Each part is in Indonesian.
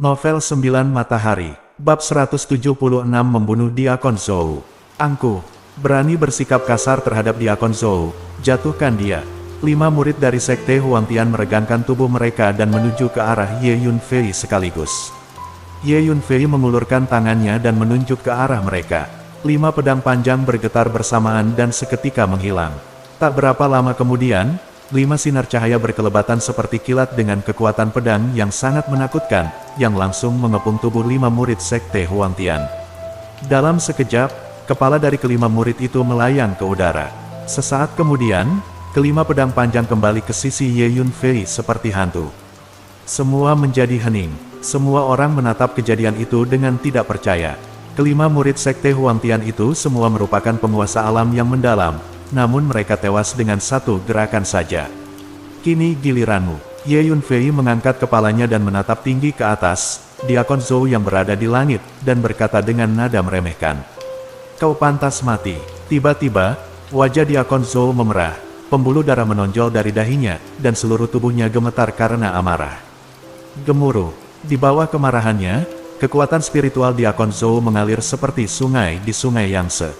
Novel 9 Matahari, Bab 176 Membunuh Diakon Zhou. Angkuh, berani bersikap kasar terhadap Diakon Zhou, jatuhkan dia. 5 murid dari Sekte Huangtian meregangkan tubuh mereka dan menuju ke arah Ye Yunfei sekaligus. Ye Yunfei mengulurkan tangannya dan menunjuk ke arah mereka. 5 pedang panjang bergetar bersamaan dan seketika menghilang. Tak berapa lama kemudian, 5 sinar cahaya berkelebatan seperti kilat dengan kekuatan pedang yang sangat menakutkan, yang langsung mengepung tubuh 5 murid Sekte Huangtian. Dalam sekejap, kepala dari kelima murid itu melayang ke udara. Sesaat kemudian, kelima pedang panjang kembali ke sisi Ye Yunfei seperti hantu. Semua menjadi hening. Semua orang menatap kejadian itu dengan tidak percaya. Kelima murid Sekte Huangtian itu semua merupakan penguasa alam yang mendalam, namun mereka tewas dengan satu gerakan saja. Kini giliranmu. Ye Yunfei mengangkat kepalanya dan menatap tinggi ke atas, Diakon Zhou yang berada di langit, dan berkata dengan nada meremehkan. Kau pantas mati. Tiba-tiba, wajah Diakon Zhou memerah, pembuluh darah menonjol dari dahinya, dan seluruh tubuhnya gemetar karena amarah. Gemuruh. Di bawah kemarahannya, kekuatan spiritual Diakon Zhou mengalir seperti sungai di Sungai Yangtze.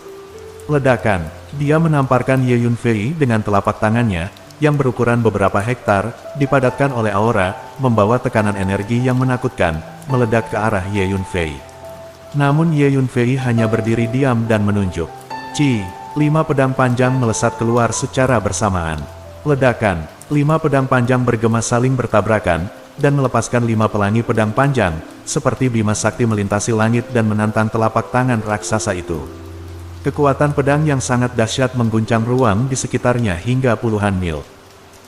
Ledakan, dia menamparkan Ye Yunfei dengan telapak tangannya, yang berukuran beberapa hektar, dipadatkan oleh aura, membawa tekanan energi yang menakutkan, meledak ke arah Ye Yunfei. Namun Ye Yunfei hanya berdiri diam dan menunjuk. 5 pedang panjang melesat keluar secara bersamaan. Ledakan, 5 pedang panjang bergema saling bertabrakan, dan melepaskan 5 pelangi pedang panjang, seperti bima sakti melintasi langit dan menantang telapak tangan raksasa itu. Kekuatan pedang yang sangat dahsyat mengguncang ruang di sekitarnya hingga puluhan mil.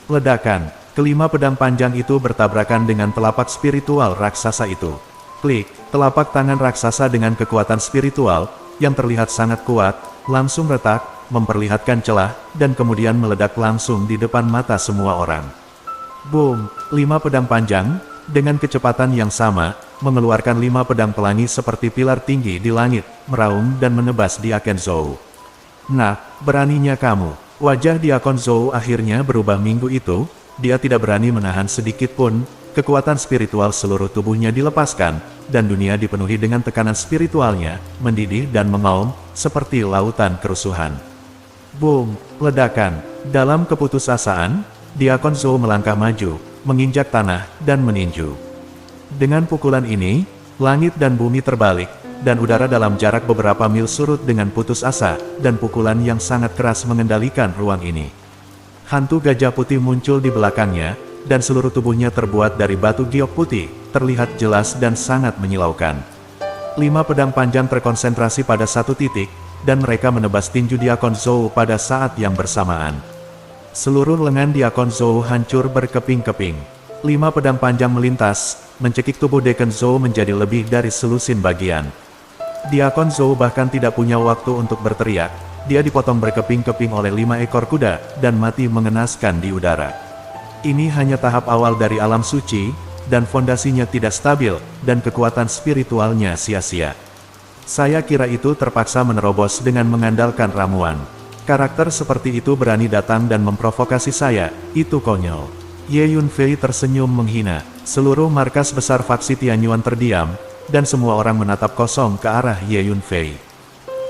Ledakan, kelima pedang panjang itu bertabrakan dengan telapak spiritual raksasa itu. Klik, telapak tangan raksasa dengan kekuatan spiritual, yang terlihat sangat kuat, langsung retak, memperlihatkan celah, dan kemudian meledak langsung di depan mata semua orang. Boom, 5 pedang panjang, dengan kecepatan yang sama, mengeluarkan 5 pedang pelangi seperti pilar tinggi di langit, meraung dan menebas Diakon Zhou. Nah, beraninya kamu. Wajah Diakon Zhou akhirnya berubah minggu itu, dia tidak berani menahan sedikit pun, kekuatan spiritual seluruh tubuhnya dilepaskan, dan dunia dipenuhi dengan tekanan spiritualnya, mendidih dan mengaum, seperti lautan kerusuhan. Boom, ledakan. Dalam keputusasaan, Diakon Zhou melangkah maju, menginjak tanah, dan meninju. Dengan pukulan ini, langit dan bumi terbalik, dan udara dalam jarak beberapa mil surut dengan putus asa, dan pukulan yang sangat keras mengendalikan ruang ini. Hantu gajah putih muncul di belakangnya, dan seluruh tubuhnya terbuat dari batu giok putih, terlihat jelas dan sangat menyilaukan. 5 pedang panjang terkonsentrasi pada satu titik, dan mereka menebas tinju Diakon Zhou pada saat yang bersamaan. Seluruh lengan Diakon Zhou hancur berkeping-keping. 5 pedang panjang melintas, mencekik tubuh Diakon Zhou menjadi lebih dari selusin bagian. Diakon Zhou bahkan tidak punya waktu untuk berteriak, dia dipotong berkeping-keping oleh 5 ekor kuda, dan mati mengenaskan di udara. Ini hanya tahap awal dari alam suci, dan fondasinya tidak stabil, dan kekuatan spiritualnya sia-sia. Saya kira itu terpaksa menerobos dengan mengandalkan ramuan. Karakter seperti itu berani datang dan memprovokasi saya, itu konyol. Ye Yunfei tersenyum menghina. Seluruh markas besar faksi Tianyuan terdiam, dan semua orang menatap kosong ke arah Ye Yunfei.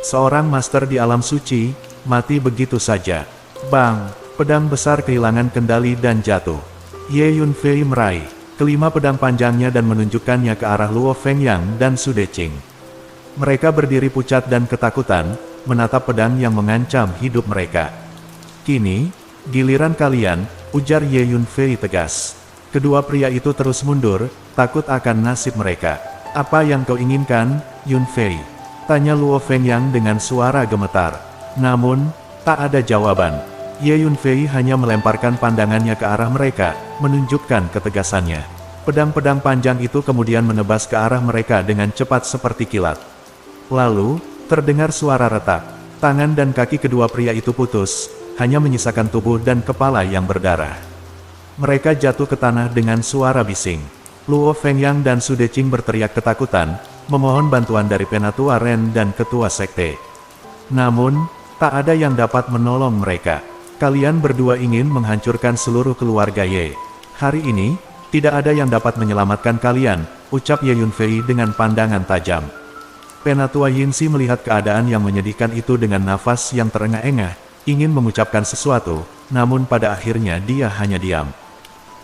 Seorang master di alam suci, mati begitu saja. Bang! Pedang besar kehilangan kendali dan jatuh. Ye Yunfei meraih kelima pedang panjangnya dan menunjukkannya ke arah Luo Fengyang dan Su Deqing. Mereka berdiri pucat dan ketakutan, menatap pedang yang mengancam hidup mereka. Kini, giliran kalian, ujar Ye Yunfei tegas. Kedua pria itu terus mundur, takut akan nasib mereka. Apa yang kau inginkan, Yunfei? Tanya Luo Fengyang dengan suara gemetar. Namun, tak ada jawaban. Ye Yunfei hanya melemparkan pandangannya ke arah mereka, menunjukkan ketegasannya. Pedang-pedang panjang itu kemudian menebas ke arah mereka dengan cepat seperti kilat. Lalu, terdengar suara retak. Tangan dan kaki kedua pria itu putus, hanya menyisakan tubuh dan kepala yang berdarah. Mereka jatuh ke tanah dengan suara bising. Luo Fengyang dan Su Deqing berteriak ketakutan, memohon bantuan dari Penatua Ren dan Ketua Sekte. Namun, tak ada yang dapat menolong mereka. Kalian berdua ingin menghancurkan seluruh keluarga Ye. Hari ini, tidak ada yang dapat menyelamatkan kalian, ucap Ye Yunfei dengan pandangan tajam. Penatua Yinsi melihat keadaan yang menyedihkan itu dengan nafas yang terengah-engah, ingin mengucapkan sesuatu, namun pada akhirnya dia hanya diam.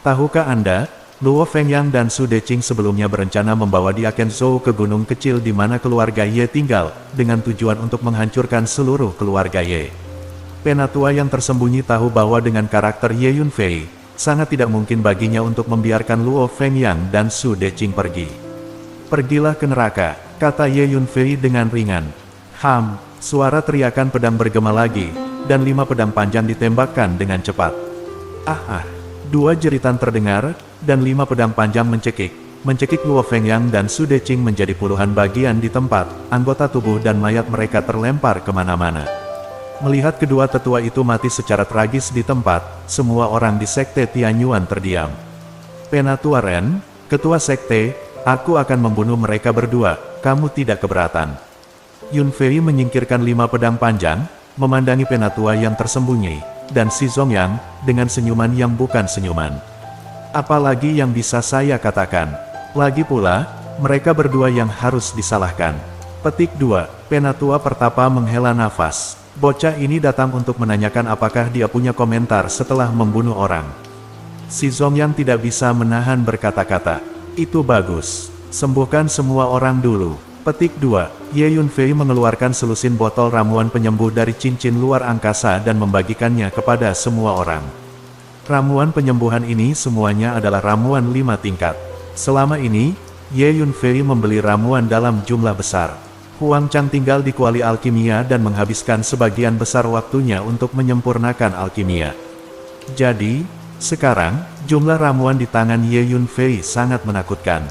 Tahukah Anda, Luo Fengyang dan Su Deqing sebelumnya berencana membawa Dia Kenzhou ke gunung kecil di mana keluarga Ye tinggal, dengan tujuan untuk menghancurkan seluruh keluarga Ye. Penatua yang tersembunyi tahu bahwa dengan karakter Ye Yunfei, sangat tidak mungkin baginya untuk membiarkan Luo Fengyang dan Su Deqing pergi. Pergilah ke neraka, kata Ye Yunfei dengan ringan. Suara teriakan pedang bergema lagi, dan 5 pedang panjang ditembakkan dengan cepat. Dua jeritan terdengar, dan 5 pedang panjang mencekik Luo Fengyang dan Su Deqing menjadi puluhan bagian di tempat, anggota tubuh dan mayat mereka terlempar kemana-mana. Melihat kedua tetua itu mati secara tragis di tempat, semua orang di Sekte Tianyuan terdiam. Penatua Ren, ketua sekte, aku akan membunuh mereka berdua, kamu tidak keberatan. Yunfei menyingkirkan 5 pedang panjang, memandangi penatua yang tersembunyi, dan si Zongyang, dengan senyuman yang bukan senyuman. Apalagi yang bisa saya katakan? Lagi pula, mereka berdua yang harus disalahkan. Petik 2, penatua pertapa menghela nafas. Bocah ini datang untuk menanyakan apakah dia punya komentar setelah membunuh orang. Si Zongyang tidak bisa menahan berkata-kata. Itu bagus. Sembuhkan semua orang dulu. Petik 2, Ye Yunfei mengeluarkan selusin botol ramuan penyembuh dari cincin luar angkasa dan membagikannya kepada semua orang. Ramuan penyembuhan ini semuanya adalah ramuan 5 tingkat. Selama ini, Ye Yunfei membeli ramuan dalam jumlah besar. Huang Chang tinggal di kuali alkimia dan menghabiskan sebagian besar waktunya untuk menyempurnakan alkimia. Jadi, sekarang, jumlah ramuan di tangan Ye Yunfei sangat menakutkan.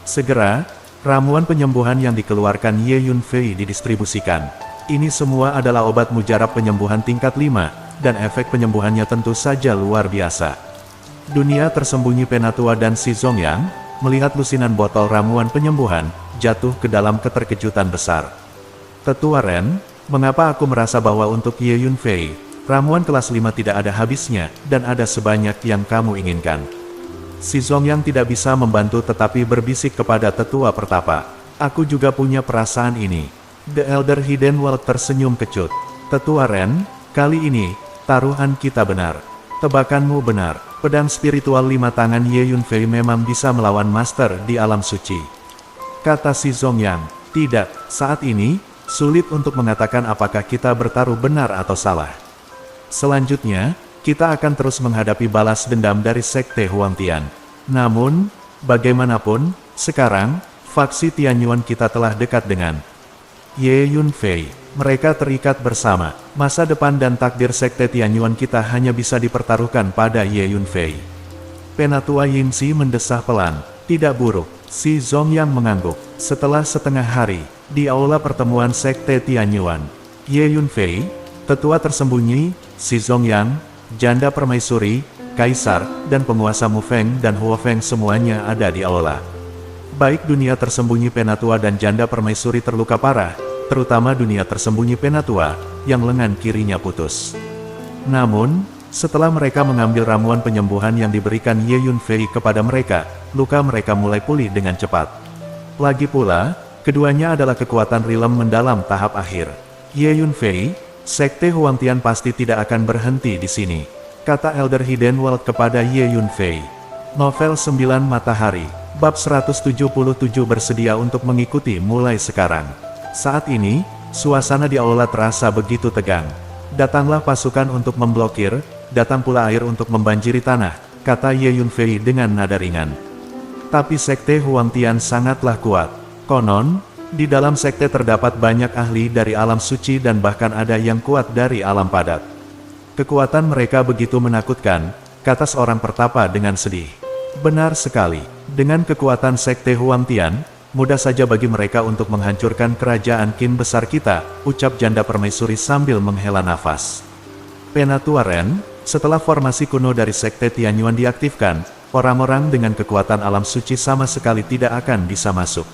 Segera, ramuan penyembuhan yang dikeluarkan Ye Yunfei didistribusikan. Ini semua adalah obat mujarab penyembuhan tingkat 5, dan efek penyembuhannya tentu saja luar biasa. Dunia tersembunyi penatua dan si Zongyang, melihat lusinan botol ramuan penyembuhan, jatuh ke dalam keterkejutan besar. Tetua Ren, mengapa aku merasa bahwa untuk Ye Yunfei, ramuan kelas 5 tidak ada habisnya, dan ada sebanyak yang kamu inginkan? Si Zongyang tidak bisa membantu tetapi berbisik kepada tetua pertapa. Aku juga punya perasaan ini. The Elder Hidden World tersenyum kecut. Tetua Ren, kali ini, taruhan kita benar. Tebakanmu benar. Pedang spiritual 5 tangan Ye Yunfei memang bisa melawan master di alam suci. Kata si Zongyang, tidak, saat ini, sulit untuk mengatakan apakah kita bertaruh benar atau salah. Selanjutnya, kita akan terus menghadapi balas dendam dari Sekte Huangtian. Namun, bagaimanapun, sekarang, faksi Tianyuan kita telah dekat dengan Ye Yunfei. Mereka terikat bersama. Masa depan dan takdir Sekte Tianyuan kita hanya bisa dipertaruhkan pada Ye Yunfei. Penatua Yinsi mendesah pelan. Tidak buruk. Si Zongyang mengangguk. Setelah setengah hari, di aula pertemuan Sekte Tianyuan, Ye Yunfei, tetua tersembunyi, si Zongyang, janda permaisuri, kaisar, dan penguasa Mufeng dan Huofeng semuanya ada di aula. Baik dunia tersembunyi penatua dan janda permaisuri terluka parah, terutama dunia tersembunyi penatua, yang lengan kirinya putus. Namun, setelah mereka mengambil ramuan penyembuhan yang diberikan Ye Yunfei kepada mereka, luka mereka mulai pulih dengan cepat. Lagi pula, keduanya adalah kekuatan rilem mendalam tahap akhir. Ye Yunfei, Sekte Huangtian pasti tidak akan berhenti di sini, kata Elder Hidden World kepada Ye Yunfei. Novel 9 Matahari, bab 177 bersedia untuk mengikuti mulai sekarang. Saat ini, suasana di aula terasa begitu tegang. Datanglah pasukan untuk memblokir, datang pula air untuk membanjiri tanah, kata Ye Yunfei dengan nada ringan. Tapi Sekte Huangtian sangatlah kuat. Konon, di dalam sekte terdapat banyak ahli dari alam suci dan bahkan ada yang kuat dari alam padat. Kekuatan mereka begitu menakutkan, kata seorang pertapa dengan sedih. Benar sekali, dengan kekuatan Sekte Huangtian, mudah saja bagi mereka untuk menghancurkan kerajaan Qin besar kita, ucap janda permaisuri sambil menghela nafas. Penatua Ren, setelah formasi kuno dari Sekte Tianyuan diaktifkan, orang-orang dengan kekuatan alam suci sama sekali tidak akan bisa masuk.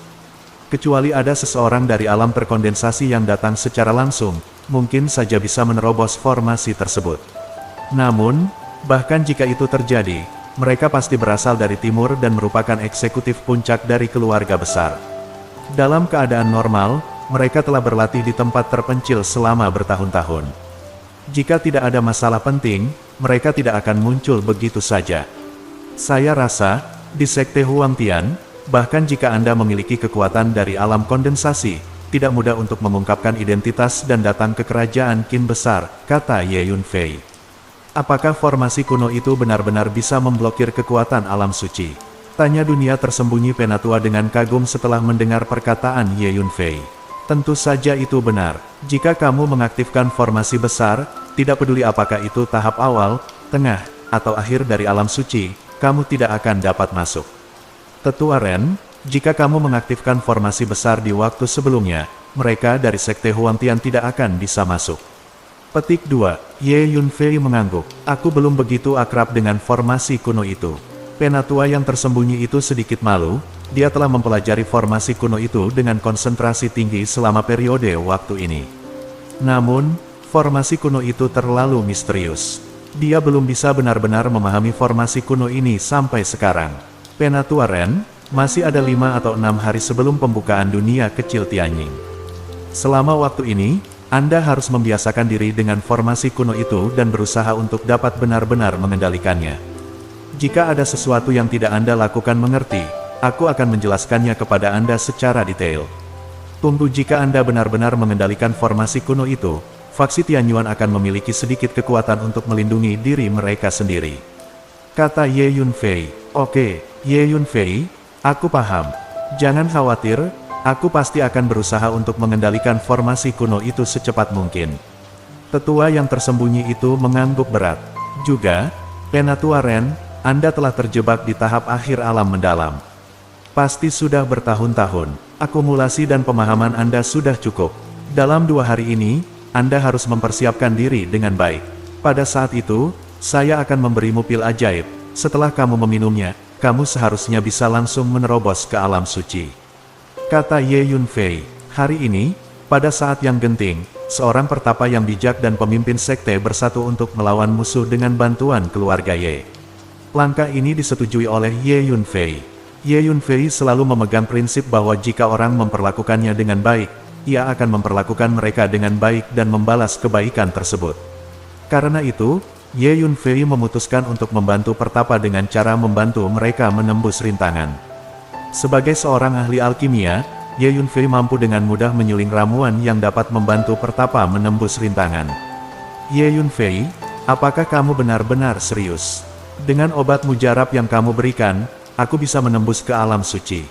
Kecuali ada seseorang dari alam terkondensasi yang datang secara langsung, mungkin saja bisa menerobos formasi tersebut. Namun, bahkan jika itu terjadi, mereka pasti berasal dari timur dan merupakan eksekutif puncak dari keluarga besar. Dalam keadaan normal, mereka telah berlatih di tempat terpencil selama bertahun-tahun. Jika tidak ada masalah penting, mereka tidak akan muncul begitu saja. Saya rasa, di Sekte Huangtian, bahkan jika Anda memiliki kekuatan dari alam kondensasi, tidak mudah untuk mengungkapkan identitas dan datang ke kerajaan Qin besar, kata Ye Yunfei. Apakah formasi kuno itu benar-benar bisa memblokir kekuatan alam suci? Tanya dunia tersembunyi Penatua dengan kagum setelah mendengar perkataan Ye Yunfei. Tentu saja itu benar. Jika kamu mengaktifkan formasi besar, tidak peduli apakah itu tahap awal, tengah, atau akhir dari alam suci, kamu tidak akan dapat masuk. Tetua Ren, jika kamu mengaktifkan formasi besar di waktu sebelumnya, mereka dari Sekte Huangtian tidak akan bisa masuk. Petik 2. Ye Yunfei mengangguk. Aku belum begitu akrab dengan formasi kuno itu. Penatua yang tersembunyi itu sedikit malu, dia telah mempelajari formasi kuno itu dengan konsentrasi tinggi selama periode waktu ini. Namun, formasi kuno itu terlalu misterius. Dia belum bisa benar-benar memahami formasi kuno ini sampai sekarang. Penatua Ren, masih ada 5 atau 6 hari sebelum pembukaan dunia kecil Tianjing. Selama waktu ini, Anda harus membiasakan diri dengan formasi kuno itu dan berusaha untuk dapat benar-benar mengendalikannya. Jika ada sesuatu yang tidak Anda lakukan mengerti, aku akan menjelaskannya kepada Anda secara detail. Tunggu, jika Anda benar-benar mengendalikan formasi kuno itu, faksi Tianyuan akan memiliki sedikit kekuatan untuk melindungi diri mereka sendiri. Kata Ye Yunfei. Oke, Ye Yunfei, aku paham. Jangan khawatir, aku pasti akan berusaha untuk mengendalikan formasi kuno itu secepat mungkin. Tetua yang tersembunyi itu mengangguk berat. Juga, Penatua Ren, Anda telah terjebak di tahap akhir alam mendalam. Pasti sudah bertahun-tahun, akumulasi dan pemahaman Anda sudah cukup. Dalam 2 hari ini, Anda harus mempersiapkan diri dengan baik. Pada saat itu, saya akan memberimu pil ajaib. Setelah kamu meminumnya, kamu seharusnya bisa langsung menerobos ke alam suci. Kata Ye Yunfei. Hari ini, pada saat yang genting, seorang pertapa yang bijak dan pemimpin sekte bersatu untuk melawan musuh dengan bantuan keluarga Ye. Langkah ini disetujui oleh Ye Yunfei. Ye Yunfei selalu memegang prinsip bahwa jika orang memperlakukannya dengan baik, ia akan memperlakukan mereka dengan baik dan membalas kebaikan tersebut. Karena itu, Ye Yunfei memutuskan untuk membantu pertapa dengan cara membantu mereka menembus rintangan. Sebagai seorang ahli alkimia, Ye Yunfei mampu dengan mudah menyuling ramuan yang dapat membantu pertapa menembus rintangan. Ye Yunfei, apakah kamu benar-benar serius? Dengan obat mujarab yang kamu berikan, aku bisa menembus ke alam suci.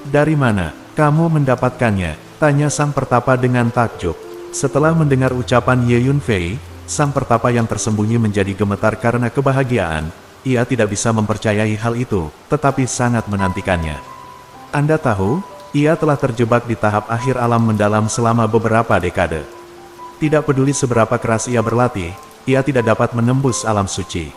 Dari mana kamu mendapatkannya? Tanya sang pertapa dengan takjub. Setelah mendengar ucapan Ye Yunfei, sang pertapa yang tersembunyi menjadi gemetar karena kebahagiaan. Ia tidak bisa mempercayai hal itu, tetapi sangat menantikannya. Anda tahu, ia telah terjebak di tahap akhir alam mendalam selama beberapa dekade. Tidak peduli seberapa keras ia berlatih, ia tidak dapat menembus alam suci.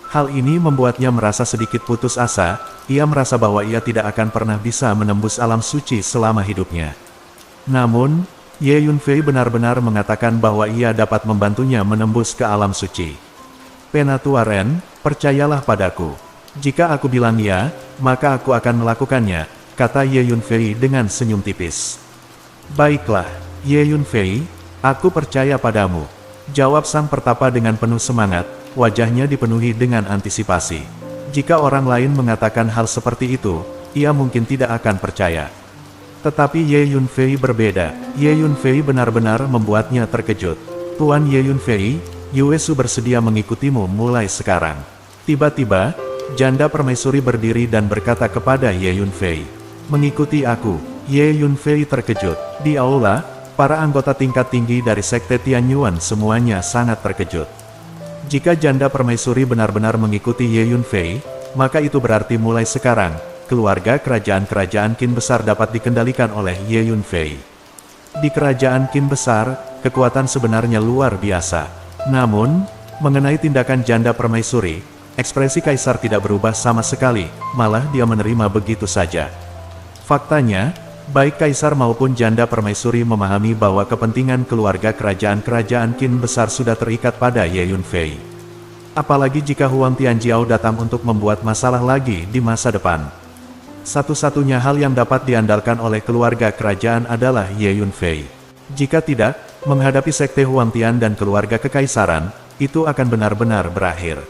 Hal ini membuatnya merasa sedikit putus asa, ia merasa bahwa ia tidak akan pernah bisa menembus alam suci selama hidupnya. Namun, Ye Yunfei benar-benar mengatakan bahwa ia dapat membantunya menembus ke alam suci. Penatua Ren, percayalah padaku. Jika aku bilang ya, maka aku akan melakukannya, kata Ye Yunfei dengan senyum tipis. Baiklah, Ye Yunfei, aku percaya padamu, jawab sang pertapa dengan penuh semangat, wajahnya dipenuhi dengan antisipasi. Jika orang lain mengatakan hal seperti itu, ia mungkin tidak akan percaya. Tetapi Ye Yunfei berbeda. Ye Yunfei benar-benar membuatnya terkejut. Tuan Ye Yunfei, Yuesu bersedia mengikutimu mulai sekarang. Tiba-tiba, janda permaisuri berdiri dan berkata kepada Ye Yunfei, "Mengikuti aku." Ye Yunfei terkejut. Di aula, para anggota tingkat tinggi dari Sekte Tianyuan semuanya sangat terkejut. Jika janda permaisuri benar-benar mengikuti Ye Yunfei, maka itu berarti mulai sekarang, keluarga kerajaan-kerajaan Qin besar dapat dikendalikan oleh Ye Yunfei. Di kerajaan Qin besar, kekuatan sebenarnya luar biasa. Namun, mengenai tindakan janda permaisuri, ekspresi kaisar tidak berubah sama sekali, malah dia menerima begitu saja. Faktanya, baik kaisar maupun janda permaisuri memahami bahwa kepentingan keluarga kerajaan-kerajaan Qin besar sudah terikat pada Ye Yunfei. Apalagi jika Huang Tianjiao datang untuk membuat masalah lagi di masa depan. Satu-satunya hal yang dapat diandalkan oleh keluarga kerajaan adalah Ye Yunfei. Jika tidak, menghadapi sekte Huang Tian dan keluarga kekaisaran, itu akan benar-benar berakhir.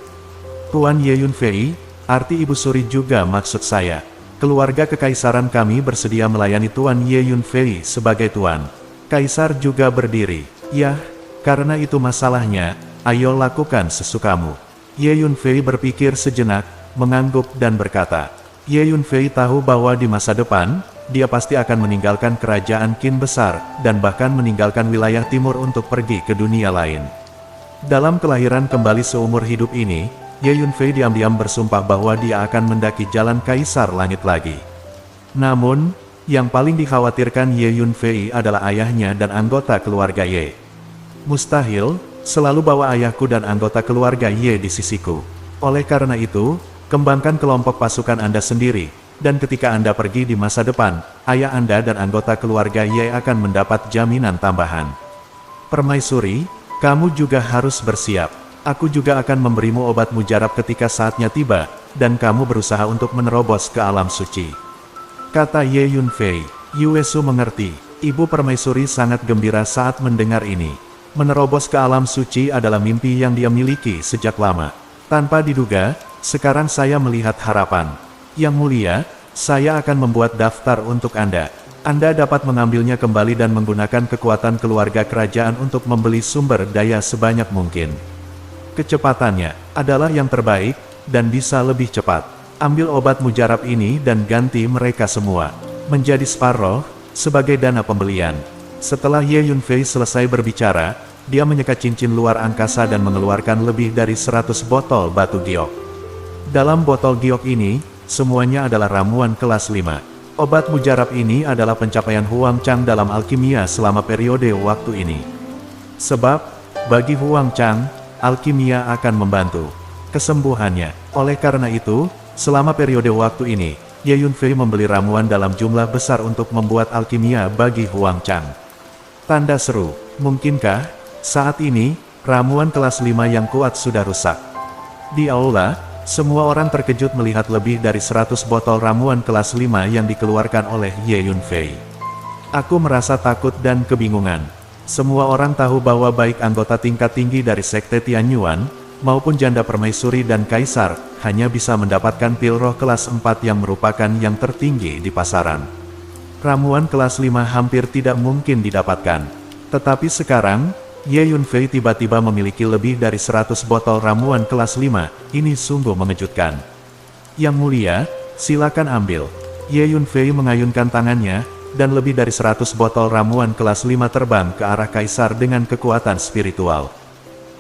Tuan Ye Yunfei, arti Ibu Suri juga maksud saya. Keluarga kekaisaran kami bersedia melayani Tuan Ye Yunfei sebagai tuan. Kaisar juga berdiri. Ya, karena itu masalahnya, ayo lakukan sesukamu. Ye Yunfei berpikir sejenak, mengangguk dan berkata, Ye Yunfei tahu bahwa di masa depan, dia pasti akan meninggalkan kerajaan Qin besar, dan bahkan meninggalkan wilayah timur untuk pergi ke dunia lain. Dalam kelahiran kembali seumur hidup ini, Ye Yunfei diam-diam bersumpah bahwa dia akan mendaki jalan Kaisar Langit lagi. Namun, yang paling dikhawatirkan Ye Yunfei adalah ayahnya dan anggota keluarga Ye. Mustahil, selalu bawa ayahku dan anggota keluarga Ye di sisiku. Oleh karena itu, kembangkan kelompok pasukan Anda sendiri, dan ketika Anda pergi di masa depan, ayah Anda dan anggota keluarga Ye akan mendapat jaminan tambahan. Permaisuri, kamu juga harus bersiap. Aku juga akan memberimu obat mujarab ketika saatnya tiba, dan kamu berusaha untuk menerobos ke alam suci. Kata Ye Yunfei. Yue Su mengerti. Ibu Permaisuri sangat gembira saat mendengar ini. Menerobos ke alam suci adalah mimpi yang dia miliki sejak lama. Tanpa diduga, sekarang saya melihat harapan. Yang mulia, saya akan membuat daftar untuk Anda. Anda dapat mengambilnya kembali dan menggunakan kekuatan keluarga kerajaan untuk membeli sumber daya sebanyak mungkin. Kecepatannya adalah yang terbaik, dan bisa lebih cepat. Ambil obat mujarab ini dan ganti mereka semua menjadi separuh, sebagai dana pembelian. Setelah Ye Yunfei selesai berbicara, dia menyekat cincin luar angkasa dan mengeluarkan lebih dari 100 botol batu giok. Dalam botol giok ini, semuanya adalah ramuan kelas 5. Obat mujarab ini adalah pencapaian Huang Chang dalam alkimia selama periode waktu ini. Sebab, bagi Huang Chang, alkimia akan membantu kesembuhannya. Oleh karena itu, selama periode waktu ini, Ye Yunfei membeli ramuan dalam jumlah besar untuk membuat alkimia bagi Huang Chang. Tanda seru, mungkinkah, saat ini, ramuan kelas 5 yang kuat sudah rusak? Di aula, semua orang terkejut melihat lebih dari 100 botol ramuan kelas 5 yang dikeluarkan oleh Ye Yunfei. Aku merasa takut dan kebingungan. Semua orang tahu bahwa baik anggota tingkat tinggi dari Sekte Tianyuan, maupun janda permaisuri dan kaisar, hanya bisa mendapatkan pil roh kelas 4 yang merupakan yang tertinggi di pasaran. Ramuan kelas 5 hampir tidak mungkin didapatkan. Tetapi sekarang, Ye Yunfei tiba-tiba memiliki lebih dari 100 botol ramuan kelas 5, ini sungguh mengejutkan. Yang mulia, silakan ambil. Ye Yunfei mengayunkan tangannya, dan lebih dari 100 botol ramuan kelas 5 terbang ke arah kaisar dengan kekuatan spiritual.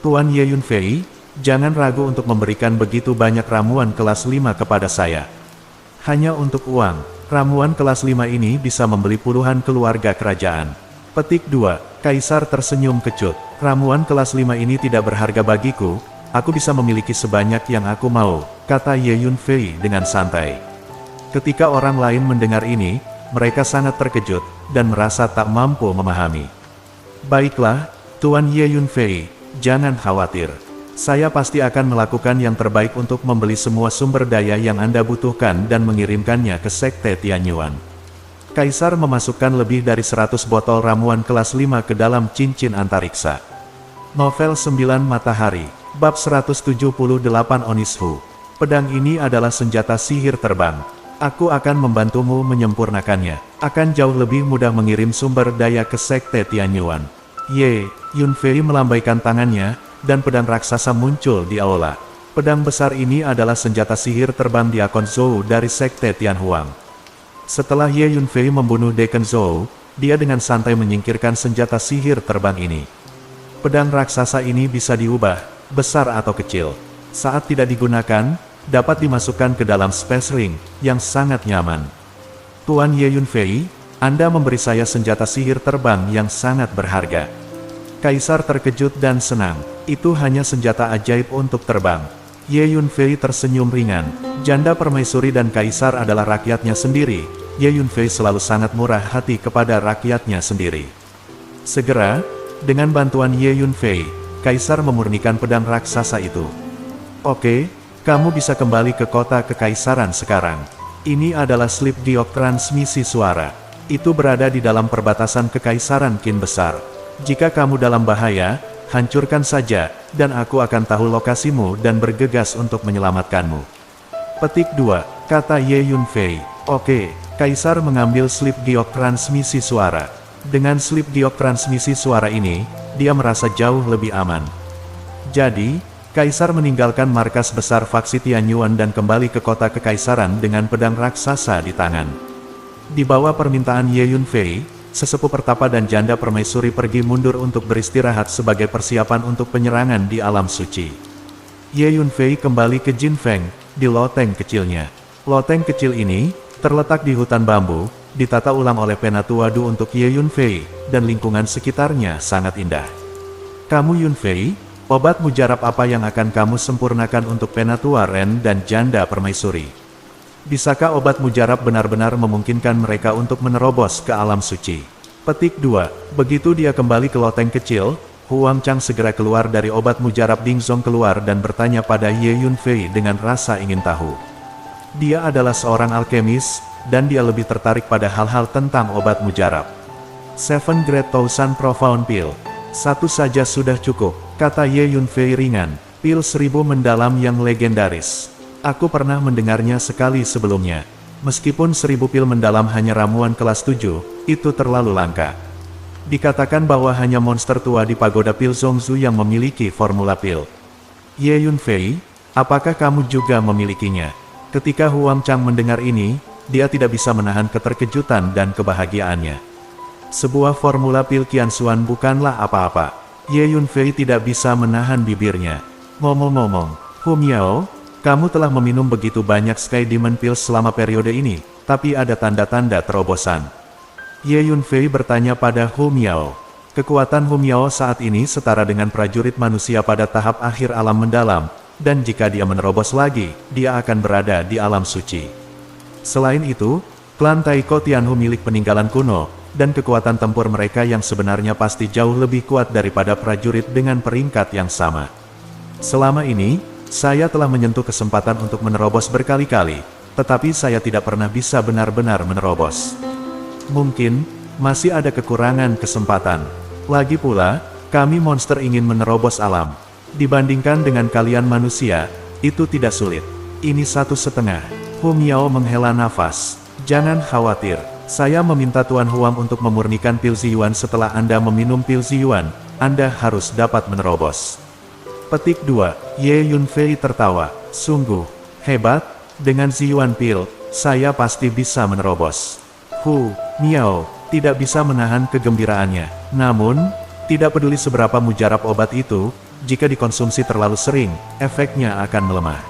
Tuan Ye Yunfei, jangan ragu untuk memberikan begitu banyak ramuan kelas 5 kepada saya. Hanya untuk uang, ramuan kelas 5 ini bisa membeli puluhan keluarga kerajaan. Petik 2, Kaisar tersenyum kecut. Ramuan kelas 5 ini tidak berharga bagiku, aku bisa memiliki sebanyak yang aku mau, kata Ye Yunfei dengan santai. Ketika orang lain mendengar ini, mereka sangat terkejut, dan merasa tak mampu memahami. Baiklah, Tuan Ye Yunfei, jangan khawatir. Saya pasti akan melakukan yang terbaik untuk membeli semua sumber daya yang Anda butuhkan dan mengirimkannya ke Sekte Tianyuan. Kaisar memasukkan lebih dari 100 botol ramuan kelas 5 ke dalam cincin antariksa. Novel 9 Matahari, Bab 178 Onishu. Pedang ini adalah senjata sihir terbang. Aku akan membantumu menyempurnakannya. Akan jauh lebih mudah mengirim sumber daya ke Sekte Tianyuan. Ye Yunfei melambaikan tangannya, dan pedang raksasa muncul di aula. Pedang besar ini adalah senjata sihir terbang Diakon Zhou dari Sekte Tianhuang. Setelah Ye Yunfei membunuh Dekon Zhou, dia dengan santai menyingkirkan senjata sihir terbang ini. Pedang raksasa ini bisa diubah, besar atau kecil. Saat tidak digunakan, dapat dimasukkan ke dalam Space Ring, yang sangat nyaman. Tuan Ye Yunfei, Anda memberi saya senjata sihir terbang yang sangat berharga. Kaisar terkejut dan senang. Itu hanya senjata ajaib untuk terbang. Ye Yunfei tersenyum ringan. Janda permaisuri dan kaisar adalah rakyatnya sendiri. Ye Yunfei selalu sangat murah hati kepada rakyatnya sendiri. Segera, dengan bantuan Ye Yunfei, kaisar memurnikan pedang raksasa itu. Oke, kamu bisa kembali ke kota kekaisaran sekarang. Ini adalah slip giok transmisi suara. Itu berada di dalam perbatasan kekaisaran Qin besar. Jika kamu dalam bahaya, hancurkan saja, dan aku akan tahu lokasimu dan bergegas untuk menyelamatkanmu. Petik 2, kata Ye Yunfei. Oke, Kaisar mengambil slip giok transmisi suara. Dengan slip giok transmisi suara ini, dia merasa jauh lebih aman. Jadi, Kaisar meninggalkan markas besar faksi Tianyuan dan kembali ke kota kekaisaran dengan pedang raksasa di tangan. Di bawah permintaan Ye Yunfei, sesepuh pertapa dan janda permaisuri pergi mundur untuk beristirahat sebagai persiapan untuk penyerangan di alam suci. Ye Yunfei kembali ke Jinfeng, di loteng kecilnya. Loteng kecil ini, terletak di hutan bambu, ditata ulang oleh Penatua Du untuk Ye Yunfei, dan lingkungan sekitarnya sangat indah. Kamu Yunfei, obat mujarab apa yang akan kamu sempurnakan untuk Penatua Ren dan janda permaisuri? Bisakah obat mujarab benar-benar memungkinkan mereka untuk menerobos ke alam suci? Petik 2, begitu dia kembali ke loteng kecil, Huang Chang segera keluar dari obat mujarab. Ding Zong keluar dan bertanya pada Ye Yunfei dengan rasa ingin tahu. Dia adalah seorang alkemis, dan dia lebih tertarik pada hal-hal tentang obat mujarab. 7 Great Thousand Profound Pill. Satu saja sudah cukup, kata Ye Yunfei ringan. Pil 1000 mendalam yang legendaris. Aku pernah mendengarnya sekali sebelumnya. Meskipun 1000 pil mendalam hanya ramuan kelas 7, itu terlalu langka. Dikatakan bahwa hanya monster tua di pagoda pil Zongzu yang memiliki formula pil. Ye Yunfei, apakah kamu juga memilikinya? Ketika Huang Chang mendengar ini, dia tidak bisa menahan keterkejutan dan kebahagiaannya. Sebuah formula pil Qianxuan bukanlah apa-apa. Ye Yunfei tidak bisa menahan bibirnya. Ngomong-ngomong, Hu Miao, kamu telah meminum begitu banyak Sky Demon Pills selama periode ini, tapi ada tanda-tanda terobosan. Ye Yunfei bertanya pada Hu Miao. Kekuatan Hu Miao saat ini setara dengan prajurit manusia pada tahap akhir alam mendalam, dan jika dia menerobos lagi, dia akan berada di alam suci. Selain itu, klan Taiko Tianhu milik peninggalan kuno, dan kekuatan tempur mereka yang sebenarnya pasti jauh lebih kuat daripada prajurit dengan peringkat yang sama. Selama ini, saya telah menyentuh kesempatan untuk menerobos berkali-kali, tetapi saya tidak pernah bisa benar-benar menerobos. Mungkin, masih ada kekurangan kesempatan. Lagi pula, kami monster ingin menerobos alam. Dibandingkan dengan kalian manusia, itu tidak sulit. Ini 1,5. Hu Miao menghela nafas. Jangan khawatir, saya meminta Tuan Huang untuk memurnikan pil Ziyuan. Setelah Anda meminum pil Ziyuan, Anda harus dapat menerobos. Petik 2, Ye Yunfei tertawa. Sungguh hebat, dengan Ziyuan pil, saya pasti bisa menerobos. Hu Miao tidak bisa menahan kegembiraannya. Namun, tidak peduli seberapa mujarab obat itu, jika dikonsumsi terlalu sering, efeknya akan melemah.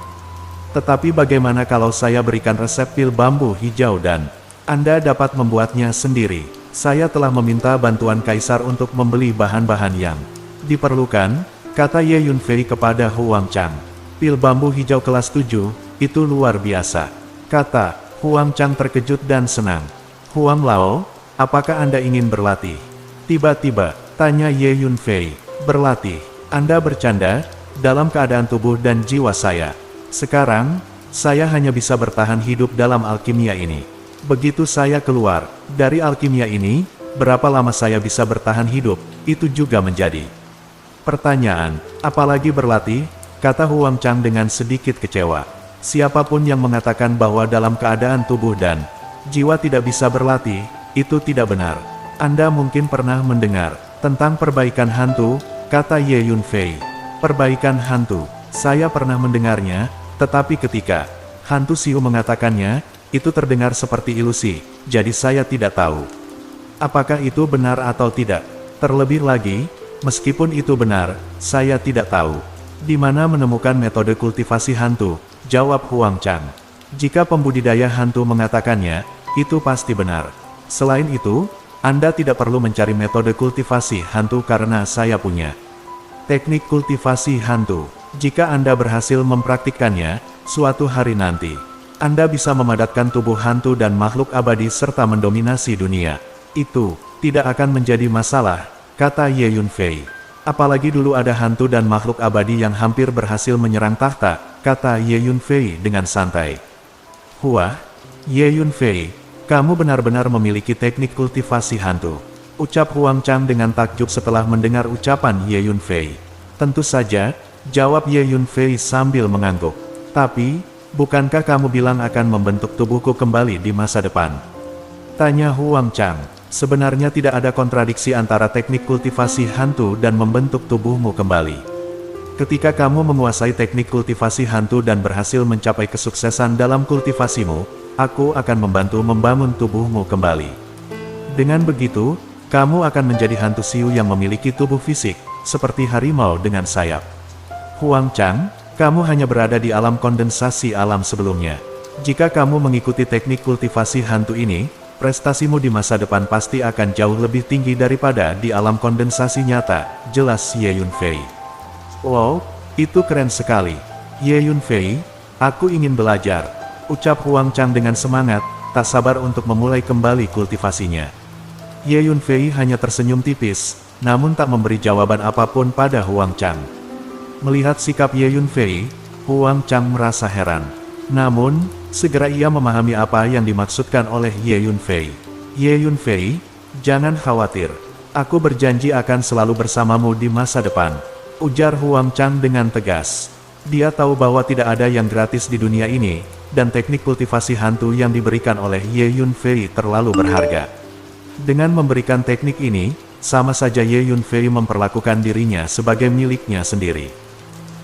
Tetapi bagaimana kalau saya berikan resep pil bambu hijau dan Anda dapat membuatnya sendiri? Saya telah meminta bantuan Kaisar untuk membeli bahan-bahan yang diperlukan, kata Ye Yunfei kepada Huang Chang. Pil bambu hijau kelas 7, itu luar biasa, kata Huang Chang terkejut dan senang. Huang Lao, apakah Anda ingin berlatih? Tiba-tiba, tanya Ye Yunfei. Berlatih? Anda bercanda, dalam keadaan tubuh dan jiwa saya. Sekarang, saya hanya bisa bertahan hidup dalam alkimia ini. Begitu saya keluar dari alkimia ini, berapa lama saya bisa bertahan hidup, itu juga menjadi pertanyaan. Apalagi berlatih, kata Huang Chang dengan sedikit kecewa. Siapapun yang mengatakan bahwa dalam keadaan tubuh dan jiwa tidak bisa berlatih, itu tidak benar. Anda mungkin pernah mendengar tentang perbaikan hantu, kata Ye Yunfei. Perbaikan hantu, saya pernah mendengarnya, tetapi ketika hantu Siu mengatakannya, itu terdengar seperti ilusi, jadi saya tidak tahu apakah itu benar atau tidak. Terlebih lagi, meskipun itu benar, saya tidak tahu di mana menemukan metode kultivasi hantu, jawab Huang Chang. Jika pembudidaya hantu mengatakannya, itu pasti benar. Selain itu, Anda tidak perlu mencari metode kultivasi hantu karena saya punya teknik kultivasi hantu. Jika Anda berhasil mempraktikkannya, suatu hari nanti, Anda bisa memadatkan tubuh hantu dan makhluk abadi serta mendominasi dunia. Itu tidak akan menjadi masalah, kata Ye Yunfei. Apalagi dulu ada hantu dan makhluk abadi yang hampir berhasil menyerang tahta, kata Ye Yunfei dengan santai. Wah, Ye Yunfei, kamu benar-benar memiliki teknik kultivasi hantu. Ucap Huang Chang dengan takjub setelah mendengar ucapan Ye Yunfei. Tentu saja, jawab Ye Yunfei sambil mengangguk. Tapi, bukankah kamu bilang akan membentuk tubuhku kembali di masa depan? Tanya Huang Chang. Sebenarnya tidak ada kontradiksi antara teknik kultivasi hantu dan membentuk tubuhmu kembali. Ketika kamu menguasai teknik kultivasi hantu dan berhasil mencapai kesuksesan dalam kultivasimu, aku akan membantu membangun tubuhmu kembali. Dengan begitu, kamu akan menjadi hantu siu yang memiliki tubuh fisik, seperti harimau dengan sayap. Huang Chang, kamu hanya berada di alam kondensasi alam sebelumnya. Jika kamu mengikuti teknik kultivasi hantu ini, prestasimu di masa depan pasti akan jauh lebih tinggi daripada di alam kondensasi nyata, jelas Ye Yunfei. Wow, itu keren sekali. Ye Yunfei, aku ingin belajar. Ucap Huang Chang dengan semangat, tak sabar untuk memulai kembali kultivasinya. Ye Yunfei hanya tersenyum tipis, namun tak memberi jawaban apapun pada Huang Chang. Melihat sikap Ye Yunfei, Huang Chang merasa heran. Namun, segera ia memahami apa yang dimaksudkan oleh Ye Yunfei. Ye Yunfei, jangan khawatir. Aku berjanji akan selalu bersamamu di masa depan. Ujar Huang Chang dengan tegas. Dia tahu bahwa tidak ada yang gratis di dunia ini, dan teknik kultivasi hantu yang diberikan oleh Ye Yunfei terlalu berharga. Dengan memberikan teknik ini, sama saja Ye Yunfei memperlakukan dirinya sebagai miliknya sendiri.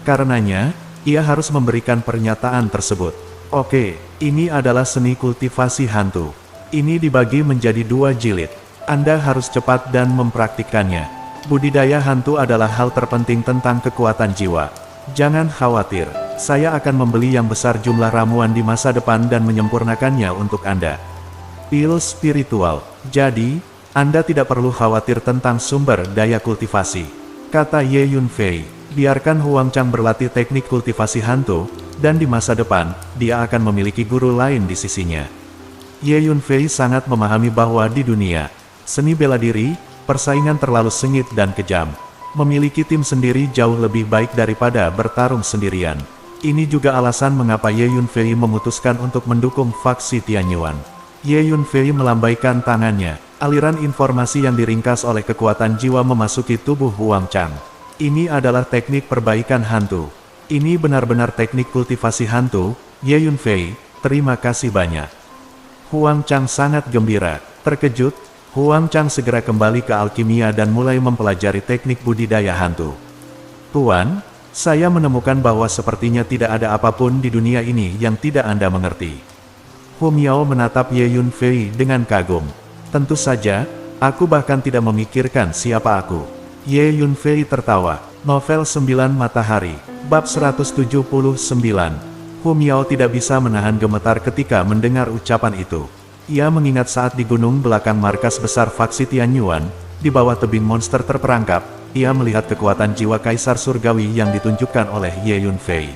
Karenanya, ia harus memberikan pernyataan tersebut. Oke, ini adalah seni kultivasi hantu. Ini dibagi menjadi 2 jilid. Anda harus cepat dan mempraktikkannya. Budidaya hantu adalah hal terpenting tentang kekuatan jiwa. Jangan khawatir, saya akan membeli yang besar jumlah ramuan di masa depan dan menyempurnakannya untuk Anda. Pil spiritual. Jadi, Anda tidak perlu khawatir tentang sumber daya kultivasi. Kata Ye Yunfei. Biarkan Huang Chang berlatih teknik kultivasi hantu, dan di masa depan, dia akan memiliki guru lain di sisinya. Ye Yunfei sangat memahami bahwa di dunia seni bela diri, persaingan terlalu sengit dan kejam. Memiliki tim sendiri jauh lebih baik daripada bertarung sendirian. Ini juga alasan mengapa Ye Yunfei memutuskan untuk mendukung faksi Tianyuan. Ye Yunfei melambaikan tangannya. Aliran informasi yang diringkas oleh kekuatan jiwa memasuki tubuh Huang Chang. Ini adalah teknik perbaikan hantu. Ini benar-benar teknik kultivasi hantu, Ye Yunfei, terima kasih banyak. Huang Chang sangat gembira. Terkejut, Huang Chang segera kembali ke alkimia dan mulai mempelajari teknik budidaya hantu. Tuan, saya menemukan bahwa sepertinya tidak ada apapun di dunia ini yang tidak Anda mengerti. Hu Miao menatap Ye Yunfei dengan kagum. Tentu saja, aku bahkan tidak memikirkan siapa aku. Ye Yunfei tertawa. Novel 9 Matahari, bab 179. Hu Miao tidak bisa menahan gemetar ketika mendengar ucapan itu. Ia mengingat saat di gunung belakang markas besar faksi Tianyuan, di bawah tebing monster terperangkap, ia melihat kekuatan jiwa kaisar surgawi yang ditunjukkan oleh Ye Yunfei.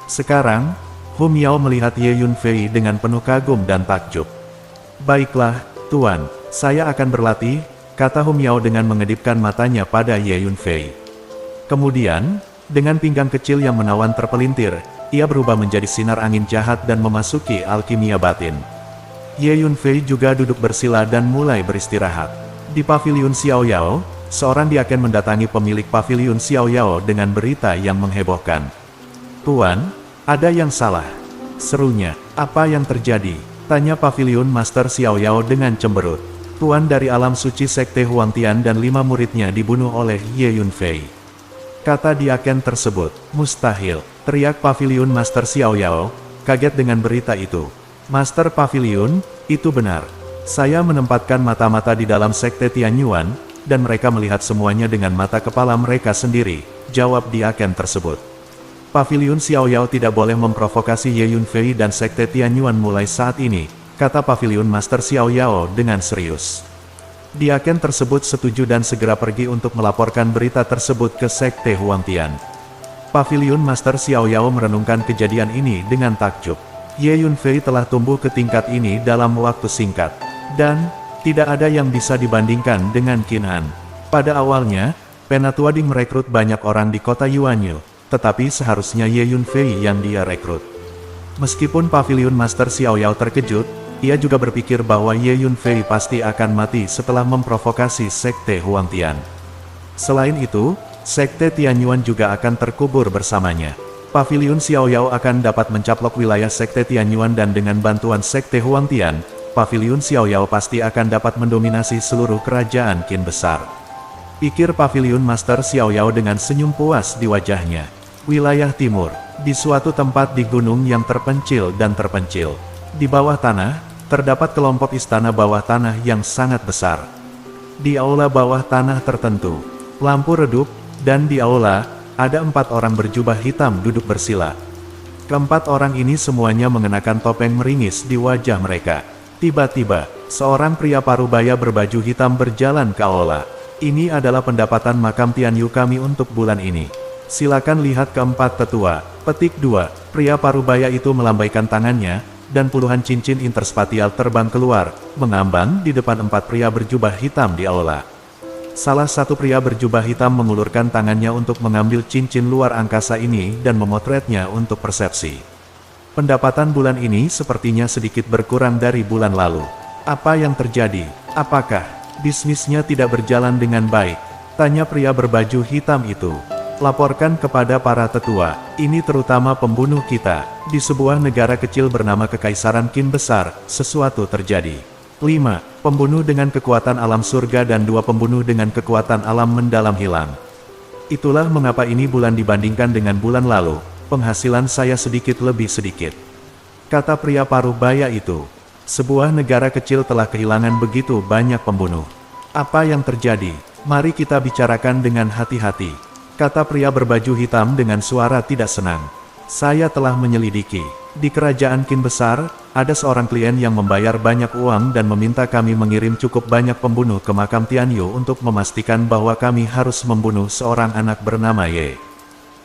Sekarang, Hu Miao melihat Ye Yunfei dengan penuh kagum dan takjub. Baiklah, Tuan, saya akan berlatih, kata Hu Miao dengan mengedipkan matanya pada Ye Yunfei. Kemudian, dengan pinggang kecil yang menawan terpelintir, ia berubah menjadi sinar angin jahat dan memasuki alkimia batin. Ye Yunfei juga duduk bersila dan mulai beristirahat. Di paviliun Xiaoyao, seorang diaken mendatangi pemilik paviliun Xiaoyao dengan berita yang menghebohkan. Tuan, ada yang salah, serunya. Apa yang terjadi? Tanya paviliun Master Xiaoyao dengan cemberut. Tuan dari alam suci Sekte Huangtian dan 5 muridnya dibunuh oleh Ye Yunfei. Kata diaken tersebut, mustahil, teriak paviliun Master Xiaoyao, kaget dengan berita itu. Master Paviliun, itu benar. Saya menempatkan mata-mata di dalam Sekte Tianyuan, dan mereka melihat semuanya dengan mata kepala mereka sendiri, jawab diaken tersebut. Paviliun Xiaoyao tidak boleh memprovokasi Ye Yunfei dan Sekte Tianyuan mulai saat ini, kata paviliun Master Xiaoyao dengan serius. Diaken tersebut setuju dan segera pergi untuk melaporkan berita tersebut ke Sekte Huangtian. Paviliun Master Xiaoyao merenungkan kejadian ini dengan takjub. Ye Yunfei telah tumbuh ke tingkat ini dalam waktu singkat. Dan, tidak ada yang bisa dibandingkan dengan Qin Han. Pada awalnya, Penatua Ding merekrut banyak orang di kota Yuanyu, tetapi seharusnya Ye Yunfei yang dia rekrut. Meskipun Pavilion Master Xiao Yao terkejut, ia juga berpikir bahwa Ye Yunfei pasti akan mati setelah memprovokasi Sekte Huangtian. Selain itu, Sekte Tianyuan juga akan terkubur bersamanya. Pavilion Xiao Yao akan dapat mencaplok wilayah Sekte Tianyuan dan dengan bantuan Sekte Huangtian, Pavilion Xiao Yao pasti akan dapat mendominasi seluruh kerajaan Qin besar. Pikir Pavilion Master Xiao Yao dengan senyum puas di wajahnya. Wilayah timur, di suatu tempat di gunung yang terpencil dan terpencil. Di bawah tanah, terdapat kelompok istana bawah tanah yang sangat besar. Di aula bawah tanah tertentu, lampu redup, dan di aula, ada 4 orang berjubah hitam duduk bersila. Keempat orang ini semuanya mengenakan topeng meringis di wajah mereka. Tiba-tiba, seorang pria parubaya berbaju hitam berjalan ke aula. Ini adalah pendapatan makam Tianyu kami untuk bulan ini. Silakan lihat keempat tetua. Petik 2. Pria parubaya itu melambaikan tangannya, dan puluhan cincin interspatial terbang keluar, mengambang di depan 4 pria berjubah hitam di aula. Salah satu pria berjubah hitam mengulurkan tangannya untuk mengambil cincin luar angkasa ini dan memotretnya untuk persepsi. Pendapatan bulan ini sepertinya sedikit berkurang dari bulan lalu. Apa yang terjadi? Apakah bisnisnya tidak berjalan dengan baik? Tanya pria berbaju hitam itu. Laporkan kepada para tetua, ini terutama pembunuh kita. Di sebuah negara kecil bernama Kekaisaran Qin besar, sesuatu terjadi. 5. Pembunuh dengan kekuatan alam surga dan 2 pembunuh dengan kekuatan alam mendalam hilang. Itulah mengapa ini bulan dibandingkan dengan bulan lalu, penghasilan saya sedikit lebih sedikit. Kata pria parubaya itu. Sebuah negara kecil telah kehilangan begitu banyak pembunuh. Apa yang terjadi? Mari kita bicarakan dengan hati-hati. Kata pria berbaju hitam dengan suara tidak senang. Saya telah menyelidiki. Di kerajaan Qin besar, ada seorang klien yang membayar banyak uang dan meminta kami mengirim cukup banyak pembunuh ke makam Tianyu untuk memastikan bahwa kami harus membunuh seorang anak bernama Ye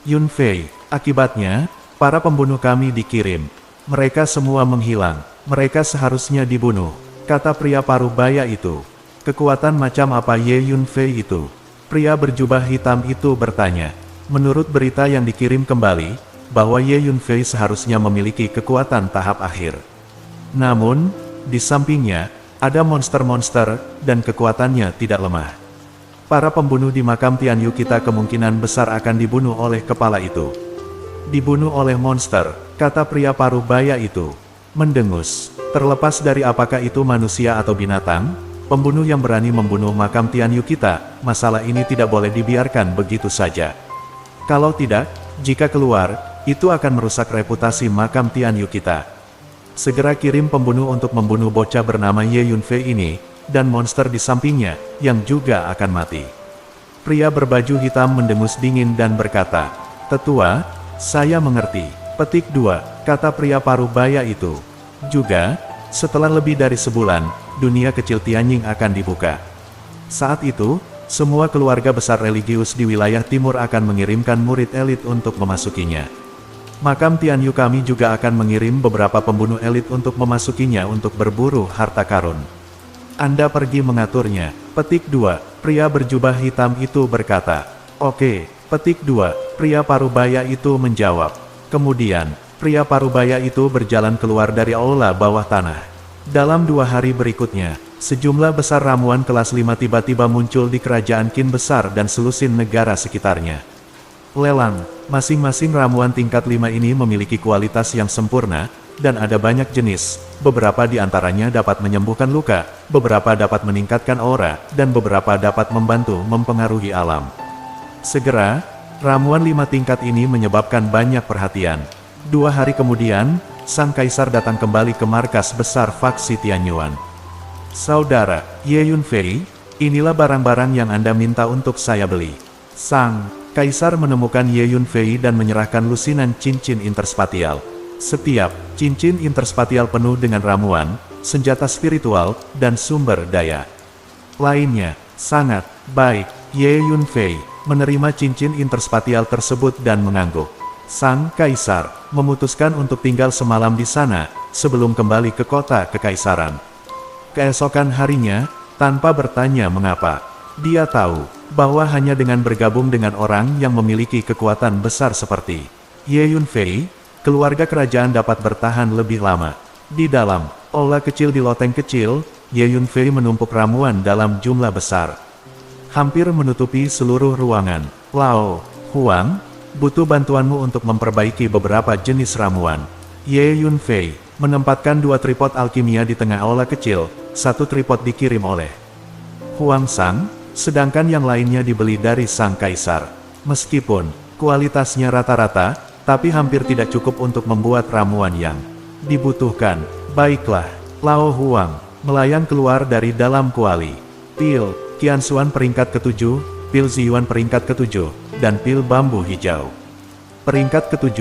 Yunfei. Akibatnya, para pembunuh kami dikirim. Mereka semua menghilang. Mereka seharusnya dibunuh. Kata pria parubaya itu. Kekuatan macam apa Ye Yunfei itu? Pria berjubah hitam itu bertanya. Menurut berita yang dikirim kembali, bahwa Ye Yunfei seharusnya memiliki kekuatan tahap akhir. Namun, di sampingnya, ada monster-monster, dan kekuatannya tidak lemah. Para pembunuh di makam Tianyu kita kemungkinan besar akan dibunuh oleh kepala itu. Dibunuh oleh monster, kata pria parubaya itu. Mendengus, terlepas dari apakah itu manusia atau binatang, pembunuh yang berani membunuh makam Tianyu kita, masalah ini tidak boleh dibiarkan begitu saja. Kalau tidak, jika keluar, itu akan merusak reputasi makam Tianyu kita. Segera kirim pembunuh untuk membunuh bocah bernama Ye Yunfei ini, dan monster di sampingnya, yang juga akan mati. Pria berbaju hitam mendengus dingin dan berkata, Tetua, saya mengerti. Petik 2, kata pria parubaya itu. Juga, setelah lebih dari sebulan, dunia kecil Tianying akan dibuka. Saat itu, semua keluarga besar religius di wilayah timur akan mengirimkan murid elit untuk memasukinya. Makam Tianyu kami juga akan mengirim beberapa pembunuh elit untuk memasukinya untuk berburu harta karun. Anda pergi mengaturnya. Petik 2, pria berjubah hitam itu berkata. Oke, petik 2, pria parubaya itu menjawab. Kemudian, pria parubaya itu berjalan keluar dari aula bawah tanah. Dalam 2 hari berikutnya, sejumlah besar ramuan kelas 5 tiba-tiba muncul di kerajaan Qin besar dan selusin negara sekitarnya. Lelang, masing-masing ramuan tingkat 5 ini memiliki kualitas yang sempurna, dan ada banyak jenis, beberapa di antaranya dapat menyembuhkan luka, beberapa dapat meningkatkan aura, dan beberapa dapat membantu mempengaruhi alam. Segera, ramuan 5 tingkat ini menyebabkan banyak perhatian. 2 hari kemudian, sang kaisar datang kembali ke markas besar faksi Tianyuan. Saudara, Ye Yunfei, inilah barang-barang yang Anda minta untuk saya beli. Sang kaisar menemukan Ye Yunfei dan menyerahkan lusinan cincin interspatial. Setiap cincin interspatial penuh dengan ramuan, senjata spiritual, dan sumber daya lainnya. Sangat baik. Ye Yunfei menerima cincin interspatial tersebut dan mengangguk. Sang kaisar memutuskan untuk tinggal semalam di sana, sebelum kembali ke kota kekaisaran. Keesokan harinya, tanpa bertanya mengapa, dia tahu bahwa hanya dengan bergabung dengan orang yang memiliki kekuatan besar seperti Ye Yunfei, keluarga kerajaan dapat bertahan lebih lama. Di dalam aula kecil di loteng kecil, Ye Yunfei menumpuk ramuan dalam jumlah besar, hampir menutupi seluruh ruangan. Lao Huang, butuh bantuanmu untuk memperbaiki beberapa jenis ramuan. Ye Yunfei menempatkan 2 tripod alkimia di tengah aula kecil, 1 tripod dikirim oleh Huang Sang, sedangkan yang lainnya dibeli dari sang kaisar. Meskipun kualitasnya rata-rata, tapi hampir tidak cukup untuk membuat ramuan yang dibutuhkan. Baiklah, Lao Huang melayang keluar dari dalam kuali. Pil Qianxuan peringkat ke-7, pil Ziyuan peringkat ke-7, dan pil bambu hijau. Peringkat ke-7,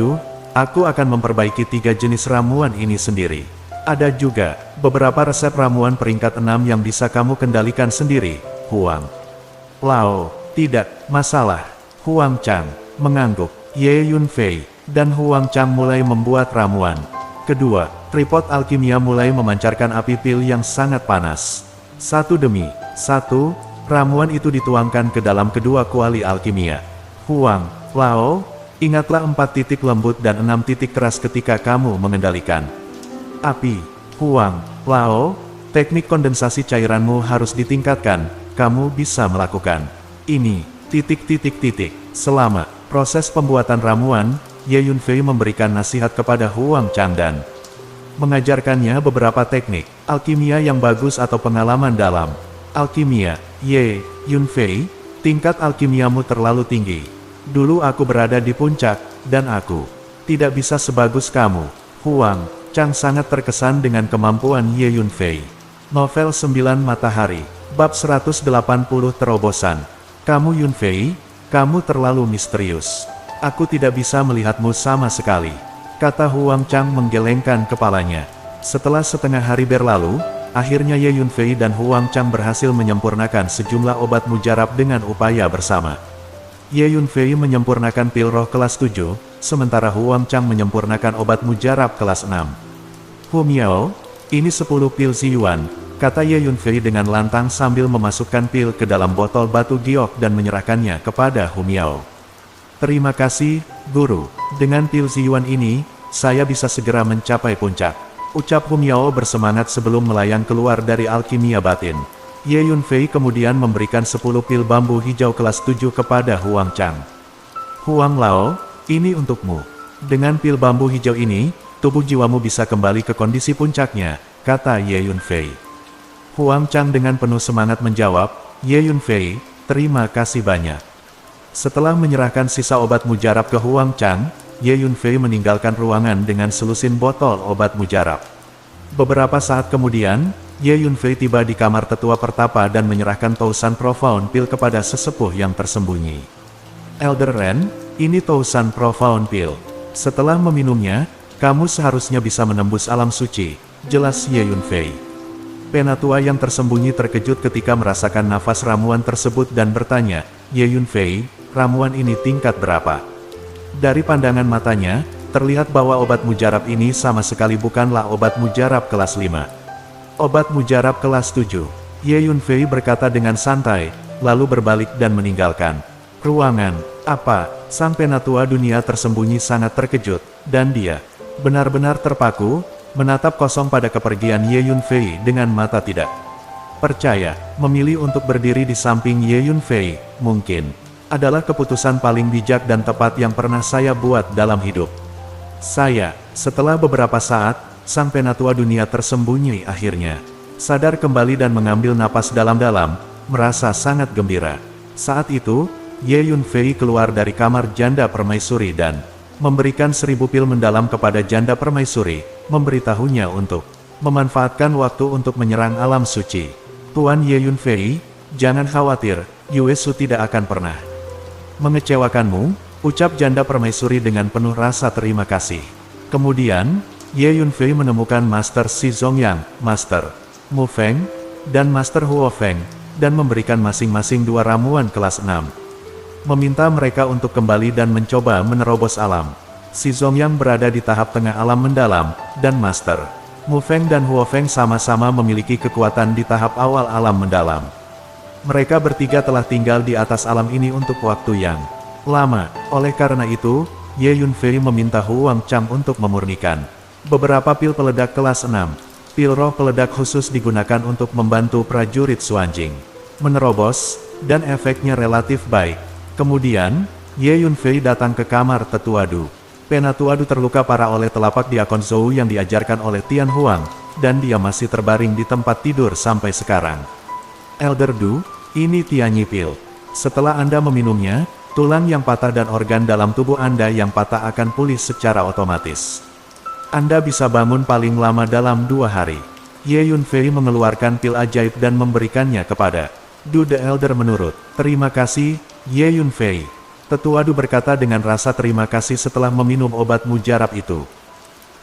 aku akan memperbaiki 3 jenis ramuan ini sendiri. Ada juga beberapa resep ramuan peringkat 6 yang bisa kamu kendalikan sendiri, Huang. Lao, tidak masalah. Huang Chang mengangguk. Ye Yunfei dan Huang Chang mulai membuat ramuan. Kedua, tripod alkimia mulai memancarkan api pil yang sangat panas. Satu demi satu, ramuan itu dituangkan ke dalam kedua kuali alkimia. Huang, Lao, ingatlah 4 titik lembut dan 6 titik keras ketika kamu mengendalikan api. Huang, Lao, teknik kondensasi cairanmu harus ditingkatkan, kamu bisa melakukan ini. Titik. Selama proses pembuatan ramuan, Ye Yunfei memberikan nasihat kepada Huang Chang dan mengajarkannya beberapa teknik alkimia yang bagus atau pengalaman dalam alkimia. Ye Yunfei, tingkat alkimiamu terlalu tinggi. Dulu aku berada di puncak, dan aku tidak bisa sebagus kamu. Huang Chang sangat terkesan dengan kemampuan Ye Yunfei. Novel 9 Matahari, bab 180 terobosan. Kamu Yunfei, kamu terlalu misterius. Aku tidak bisa melihatmu sama sekali, kata Huang Chang menggelengkan kepalanya. Setelah setengah hari berlalu, akhirnya Ye Yunfei dan Huang Chang berhasil menyempurnakan sejumlah obat mujarab dengan upaya bersama. Ye Yunfei menyempurnakan pil roh kelas 7, sementara Huang Chang menyempurnakan obat mujarab kelas 6. Hu Miao, ini 10 pil Ziyuan, kata Ye Yunfei dengan lantang sambil memasukkan pil ke dalam botol batu giok dan menyerahkannya kepada Hu Miao. Terima kasih, Guru. Dengan pil Ziyuan ini, saya bisa segera mencapai puncak, ucap Hu Miao bersemangat sebelum melayang keluar dari alkimia batin. Ye Yunfei kemudian memberikan 10 pil bambu hijau kelas 7 kepada Huang Chang. Huang Lao, ini untukmu. Dengan pil bambu hijau ini, tubuh jiwamu bisa kembali ke kondisi puncaknya, kata Ye Yunfei. Huang Chang dengan penuh semangat menjawab, Ye Yunfei, terima kasih banyak. Setelah menyerahkan sisa obat mujarab ke Huang Chang, Ye Yunfei meninggalkan ruangan dengan selusin botol obat mujarab. Beberapa saat kemudian, Ye Yunfei tiba di kamar tetua pertapa dan menyerahkan Tousan Profound Pill kepada sesepuh yang tersembunyi. Elder Ren, ini Tousan Profound Pill. Setelah meminumnya, kamu seharusnya bisa menembus alam suci, jelas Ye Yunfei. Penatua yang tersembunyi terkejut ketika merasakan nafas ramuan tersebut dan bertanya, Ye Yunfei, ramuan ini tingkat berapa? Dari pandangan matanya, terlihat bahwa obat mujarab ini sama sekali bukanlah obat mujarab kelas 5. Obat mujarab kelas 7. Ye Yunfei berkata dengan santai, lalu berbalik dan meninggalkan ruangan. Apa? Sang penatua dunia tersembunyi sangat terkejut, dan dia benar-benar terpaku, menatap kosong pada kepergian Ye Yunfei dengan mata tidak percaya. Memilih untuk berdiri di samping Ye Yunfei, mungkin adalah keputusan paling bijak dan tepat yang pernah saya buat dalam hidup saya. Setelah beberapa saat, sang penatua dunia tersembunyi akhirnya sadar kembali dan mengambil napas dalam-dalam, merasa sangat gembira. Saat itu, Ye Yunfei keluar dari kamar janda permaisuri dan memberikan 1000 pil mendalam kepada janda permaisuri, memberitahunya untuk memanfaatkan waktu untuk menyerang alam suci. Tuan Ye Yunfei, jangan khawatir, Yue Su tidak akan pernah mengecewakanmu, ucap janda permaisuri dengan penuh rasa terima kasih. Kemudian, Ye Yunfei menemukan Master Si Zongyang, Master Mu Feng, dan Master Huo Feng, dan memberikan masing-masing 2 ramuan kelas 6. Meminta mereka untuk kembali dan mencoba menerobos alam. Si Zongyang berada di tahap tengah alam mendalam, dan Master Mu Feng dan Huo Feng sama-sama memiliki kekuatan di tahap awal alam mendalam. Mereka bertiga telah tinggal di atas alam ini untuk waktu yang lama. Oleh karena itu, Ye Yunfei meminta Huang Chang untuk memurnikan beberapa pil peledak kelas 6. Pil roh peledak khusus digunakan untuk membantu prajurit Xuanjing menerobos, dan efeknya relatif baik. Kemudian, Ye Yunfei datang ke kamar Tetua Du. Penatua Du terluka parah oleh telapak diakon Zhou yang diajarkan oleh Tian Huang, dan dia masih terbaring di tempat tidur sampai sekarang. Elder Du, ini Tian Yipil. Setelah Anda meminumnya, tulang yang patah dan organ dalam tubuh Anda yang patah akan pulih secara otomatis. Anda bisa bangun paling lama dalam 2 hari. Ye Yunfei mengeluarkan pil ajaib dan memberikannya kepada Du the Elder menurut. Terima kasih, Ye Yunfei. Tetua Du berkata dengan rasa terima kasih setelah meminum obat mujarab itu.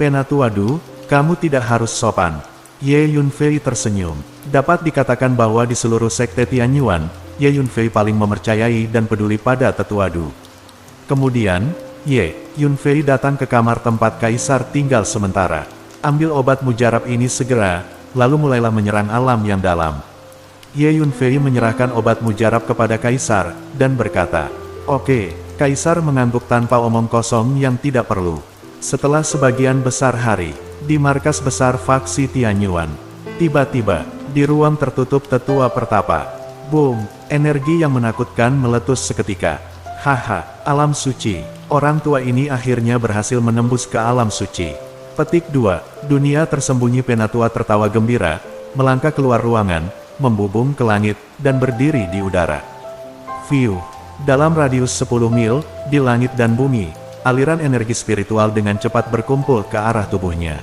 Penatua Du, kamu tidak harus sopan. Ye Yunfei tersenyum. Dapat dikatakan bahwa di seluruh sekte Tianyuan, Ye Yunfei paling mempercayai dan peduli pada Tetua Du. Kemudian, Ye Yunfei datang ke kamar tempat Kaisar tinggal sementara. Ambil obat mujarab ini segera, lalu mulailah menyerang alam yang dalam. Ye Yunfei menyerahkan obat mujarab kepada Kaisar, dan berkata, "Oke." Kaisar mengangguk tanpa omong kosong yang tidak perlu. Setelah sebagian besar hari, di markas besar faksi Tianyuan, tiba-tiba, di ruang tertutup tetua pertapa, boom, energi yang menakutkan meletus seketika. Haha, alam suci. Orang tua ini akhirnya berhasil menembus ke alam suci. Petik 2. Dunia tersembunyi. Penatua tertawa gembira, melangkah keluar ruangan, membubung ke langit, dan berdiri di udara. View. Dalam radius 10 mil, di langit dan bumi, aliran energi spiritual dengan cepat berkumpul ke arah tubuhnya.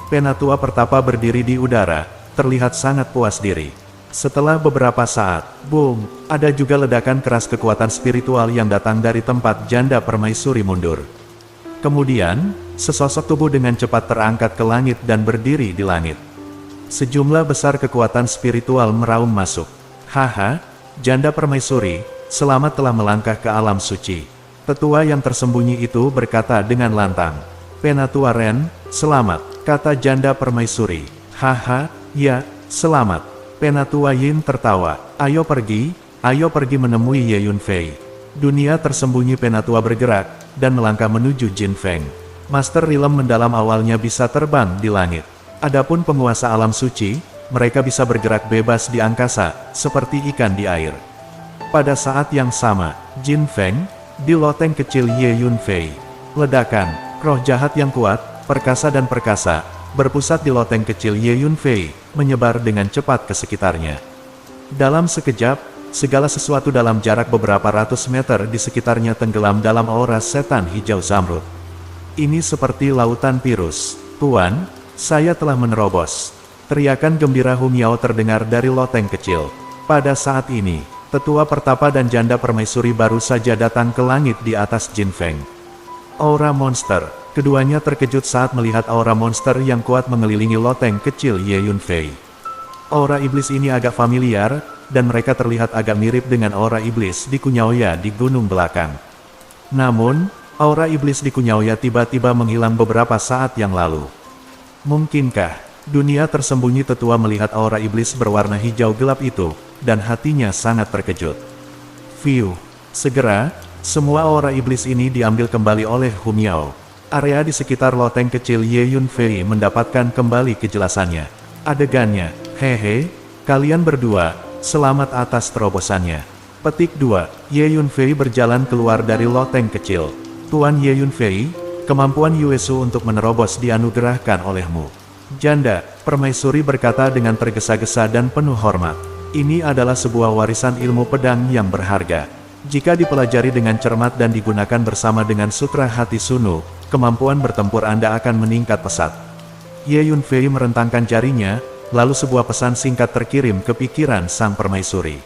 Penatua pertapa berdiri di udara, terlihat sangat puas diri. Setelah beberapa saat, boom, ada juga ledakan keras kekuatan spiritual yang datang dari tempat janda permaisuri mundur. Kemudian, sesosok tubuh dengan cepat terangkat ke langit dan berdiri di langit. Sejumlah besar kekuatan spiritual meraung masuk. Haha, janda permaisuri, selamat telah melangkah ke alam suci. Tetua yang tersembunyi itu berkata dengan lantang. Penatua Ren, selamat, kata janda permaisuri. Haha, ya, selamat. Penatua Yin tertawa. Ayo pergi menemui Ye Yunfei. Dunia tersembunyi. Penatua bergerak, dan melangkah menuju Jin Feng. Master Rilem mendalam awalnya bisa terbang di langit. Adapun penguasa alam suci, mereka bisa bergerak bebas di angkasa, seperti ikan di air. Pada saat yang sama, Jin Feng, di loteng kecil Ye Yunfei. Ledakan, roh jahat yang kuat, perkasa dan perkasa, berpusat di loteng kecil Ye Yunfei, menyebar dengan cepat ke sekitarnya. Dalam sekejap, segala sesuatu dalam jarak beberapa ratus meter di sekitarnya tenggelam dalam aura setan hijau zamrud. Ini seperti lautan virus. Tuan, saya telah menerobos. Teriakan gembira Hu Miao terdengar dari loteng kecil. Pada saat ini, tetua pertapa dan janda permaisuri baru saja datang ke langit di atas Jin Feng. Aura monster. Keduanya terkejut saat melihat aura monster yang kuat mengelilingi loteng kecil Ye Yunfei. Aura iblis ini agak familiar, dan mereka terlihat agak mirip dengan aura iblis di Kunyaoya di gunung belakang. Namun, aura iblis di Kunyaoya tiba-tiba menghilang beberapa saat yang lalu. Mungkinkah dunia tersembunyi? Tetua melihat aura iblis berwarna hijau gelap itu, dan hatinya sangat terkejut. View. Segera, semua aura iblis ini diambil kembali oleh Hu Miao. Area di sekitar loteng kecil Ye Yunfei mendapatkan kembali kejelasannya. Adegannya, hehe, kalian berdua, selamat atas terobosannya. Petik 2. Ye Yunfei berjalan keluar dari loteng kecil. Tuan Ye Yunfei, kemampuan Yuesu untuk menerobos dianugerahkan olehmu. Janda permaisuri berkata dengan tergesa-gesa dan penuh hormat. Ini adalah sebuah warisan ilmu pedang yang berharga. Jika dipelajari dengan cermat dan digunakan bersama dengan Sutra Hati Sunu, kemampuan bertempur Anda akan meningkat pesat. Ye Yunfei merentangkan jarinya, lalu sebuah pesan singkat terkirim ke pikiran sang permaisuri.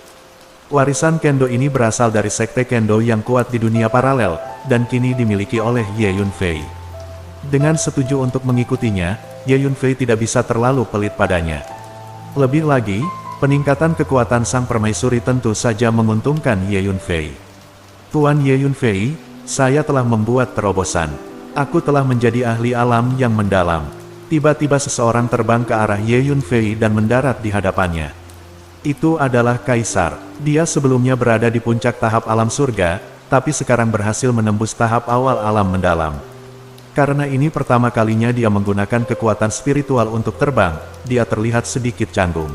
Warisan Kendo ini berasal dari sekte Kendo yang kuat di dunia paralel, dan kini dimiliki oleh Ye Yunfei. Dengan setuju untuk mengikutinya, Ye Yunfei tidak bisa terlalu pelit padanya. Lebih lagi, peningkatan kekuatan sang permaisuri tentu saja menguntungkan Ye Yunfei. Tuan Ye Yunfei, saya telah membuat terobosan. Aku telah menjadi ahli alam yang mendalam. Tiba-tiba seseorang terbang ke arah Ye Yunfei dan mendarat di hadapannya. Itu adalah Kaisar. Dia sebelumnya berada di puncak tahap alam surga, tapi sekarang berhasil menembus tahap awal alam mendalam. Karena ini pertama kalinya dia menggunakan kekuatan spiritual untuk terbang, dia terlihat sedikit canggung.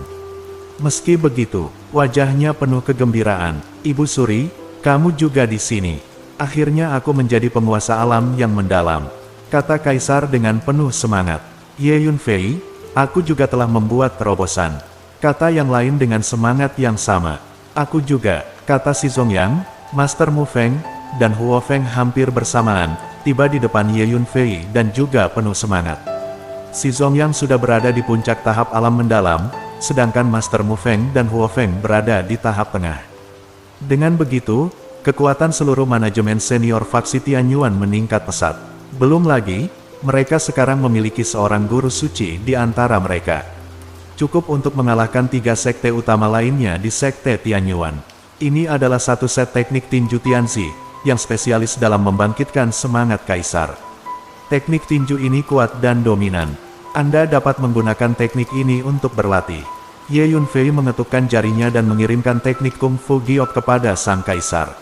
Meski begitu, wajahnya penuh kegembiraan. Ibu Suri, kamu juga di sini. Akhirnya aku menjadi penguasa alam yang mendalam, kata Kaisar dengan penuh semangat. Ye Yunfei, aku juga telah membuat terobosan, kata yang lain dengan semangat yang sama. Aku juga, kata Si Zongyang, Master Mu Feng, dan Huo Feng hampir bersamaan, tiba di depan Ye Yunfei dan juga penuh semangat. Si Zongyang sudah berada di puncak tahap alam mendalam, sedangkan Master Mu Feng dan Huo Feng berada di tahap tengah. Dengan begitu, kekuatan seluruh manajemen senior faksi Tianyuan meningkat pesat. Belum lagi, mereka sekarang memiliki seorang guru suci di antara mereka. Cukup untuk mengalahkan 3 sekte utama lainnya di sekte Tianyuan. Ini adalah satu set teknik tinju Tianzi, yang spesialis dalam membangkitkan semangat Kaisar. Teknik tinju ini kuat dan dominan. Anda dapat menggunakan teknik ini untuk berlatih. Ye Yunfei mengetukkan jarinya dan mengirimkan teknik Kung Fu Giok kepada Sang Kaisar.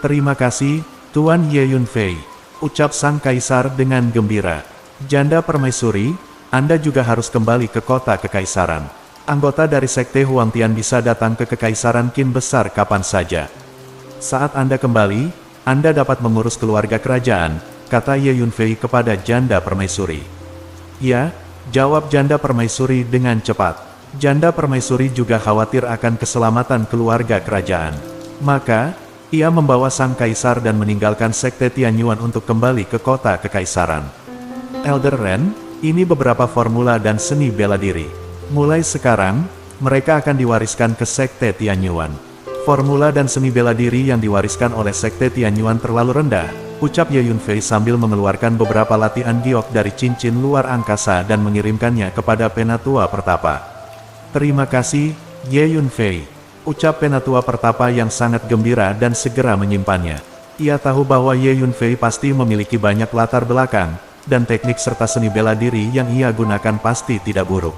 Terima kasih, Tuan Ye Yunfei, ucap Sang Kaisar dengan gembira. Janda Permaisuri, Anda juga harus kembali ke kota kekaisaran. Anggota dari Sekte Huangtian bisa datang ke kekaisaran Qin besar kapan saja. Saat Anda kembali, Anda dapat mengurus keluarga kerajaan, kata Ye Yunfei kepada Janda Permaisuri. Ya, jawab Janda Permaisuri dengan cepat. Janda Permaisuri juga khawatir akan keselamatan keluarga kerajaan. Maka, ia membawa Sang Kaisar dan meninggalkan Sekte Tianyuan untuk kembali ke kota kekaisaran. Elder Ren, ini beberapa formula dan seni bela diri. Mulai sekarang, mereka akan diwariskan ke Sekte Tianyuan. Formula dan seni bela diri yang diwariskan oleh Sekte Tianyuan terlalu rendah, ucap Ye Yunfei sambil mengeluarkan beberapa latihan giok dari cincin luar angkasa dan mengirimkannya kepada Penatua Pertapa. Terima kasih, Ye Yunfei, ucap Penatua Pertapa yang sangat gembira dan segera menyimpannya. Ia tahu bahwa Ye Yunfei pasti memiliki banyak latar belakang, dan teknik serta seni bela diri yang ia gunakan pasti tidak buruk.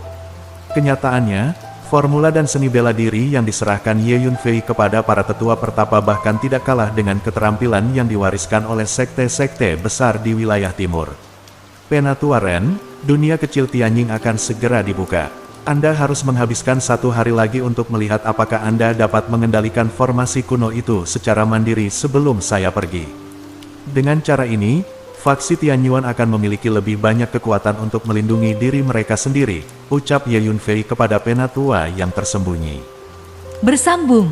Kenyataannya, formula dan seni bela diri yang diserahkan Ye Yunfei kepada para tetua pertapa bahkan tidak kalah dengan keterampilan yang diwariskan oleh sekte-sekte besar di wilayah timur. Penatua Ren, dunia kecil Tianjing akan segera dibuka. Anda harus menghabiskan 1 hari lagi untuk melihat apakah Anda dapat mengendalikan formasi kuno itu secara mandiri sebelum saya pergi. Dengan cara ini, faksi Tianyuan akan memiliki lebih banyak kekuatan untuk melindungi diri mereka sendiri, ucap Ye Yunfei kepada Penatua yang tersembunyi. Bersambung.